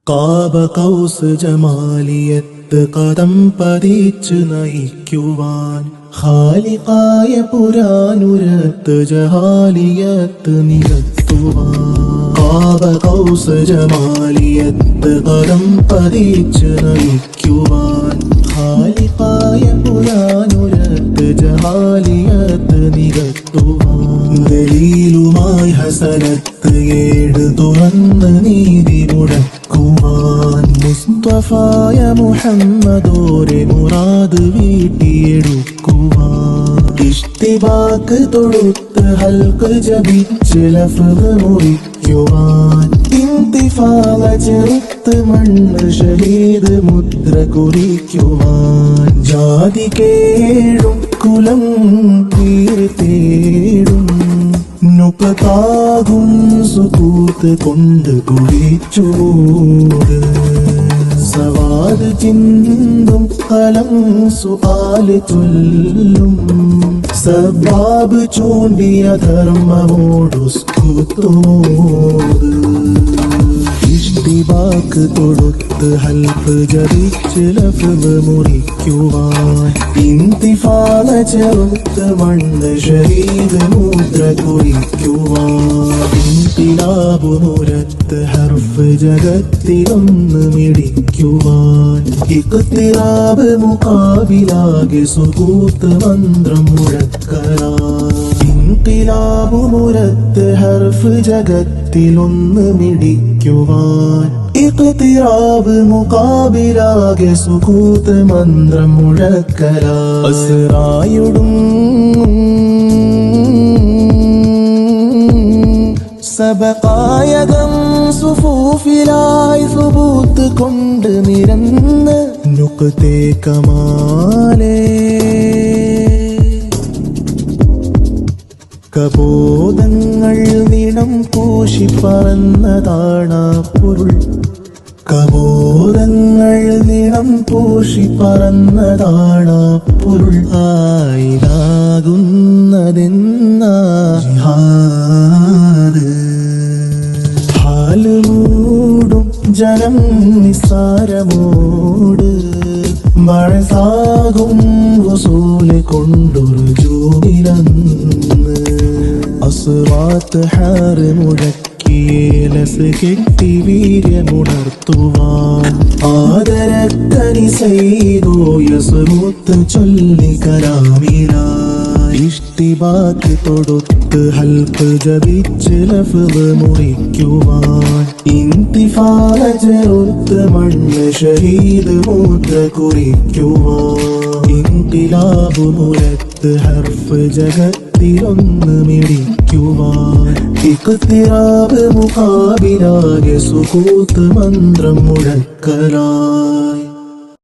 Kaba cows ജമാലിയത്ത് Kadam പതിച്ച് നയിക്കുവാൻ ഖാലിഖായ പുരാനുരത്ത് ജഹാലിയത്ത് നികത്തുവാൻ Kaba cows ജമാലിയത്ത് Kadam പതിച്ച് നയിക്കുവാൻ ഖാലിഖായ പുരാനുരത്ത് ജഹാലിയത്ത് നികത്തുവാൻ ദലീലുമായി ഹസനത്ത് ഏട് തുറന്ന് നീതി മുടക്കുവാൻ മുസ്തഫായ മുഹമ്മദോരെ മുറാദ് വീട്ടിയെടുക്കുവാൻ ഇഷ്തിബാക്ക് തൊടുത്ത് ഹൽക്ക് ജപിച്ച് ലഫ്ള് മുറിക്കുവാൻ ഇന്തിഫാല ചെറുത്ത് മണ്ണ് ഷഹീദ് മുദ്ര കുറിക്കുവാൻ ജാതി കേടും കുലം തീർത്തേടും നുകതാകും സുകൂത്ത് കൊണ്ട് കുഴിച്ചൂട് സവാദ് ചിന്തും കലം സുആല് ചൊല്ലും സബാബ് ചൂണ്ടിയ ധർമ്മമോടു സ്കുത്തോട് ഇഷ്തിബാക്ക് തൊടുത്ത് ഹൽഫ് ജപിച്ച് ലഫ്ള് മുറിക്കുവാൻ ഇന്തിഫാല ചെറുത്ത് മണ്ണ് ഷഹീദ് മുദ്ര കുറിക്കുവാൻ ഇൻതിലാബ് മുരത്ത് ഹർഫ് ജഗത്തിലൊന്ന് മിടിക്കുവാൻ ഇഖ്തിറാബ് മുഖാബിലാകെ സുകൂത്ത് മന്ത്രം മുഴക്കലാൻ ഇൻതിലാബ് മുരത്ത് ഹർഫ് ജഗത്തിലൊന്ന് മിടിക്കുവാൻ ഇഖ്തിറാബ് മുഖാബിലാകെ സുകൂത്ത് മന്ത്രം മുഴക്കലാൻ അസ്റായുടും സബഖായകം സുഫൂഫിലായി സുബൂത്ത് കൊണ്ട് നിരന്ന് നുക്തേ കമാലേ കബോധങ്ങൾ നിണം പൂശി പറന്നതാണാ പൊരുൾ കബോധങ്ങൾ നിണം പൂശി പറന്നതാണാ പൊരുൾ ആയിലാകുന്നതെന്നാ ജിഹാദ് ഹാല് മൂടും ജനം നിസ്സാരമോട് മഴ സാകും വസൂല് കൊണ്ടൊരു ജോലിലന്ന് അസ്വാത്ത് ഹാറ് മുഴക്കിയേലസ് കെട്ടി വീര്യമുണർത്തുവാൻ ആദരക്കനി സൈദോയസ്റൂത്ത് ചൊല്ലി കലാമിലായി ഇഷ്തിബാക്ക് തൊടുത്ത് ഹൽക്ക് ജപിച്ച് ലഫ്ള് മുറിക്കുവാൻ ഇന്തിഫാല ചെറുത്ത് മണ്ണ് ഷഹീദ് മുദ്ര കുറിക്കുവാൻ ഇൻതിലാബ് മുരത്ത് ഹർഫ് ജഗത്തിലൊന്ന് മിടിക്കുവാൻ ഇഖ്തിറാബ് മുഖാബിലാകെ സുകൂത്ത് മന്ത്രം മുഴക്കലായി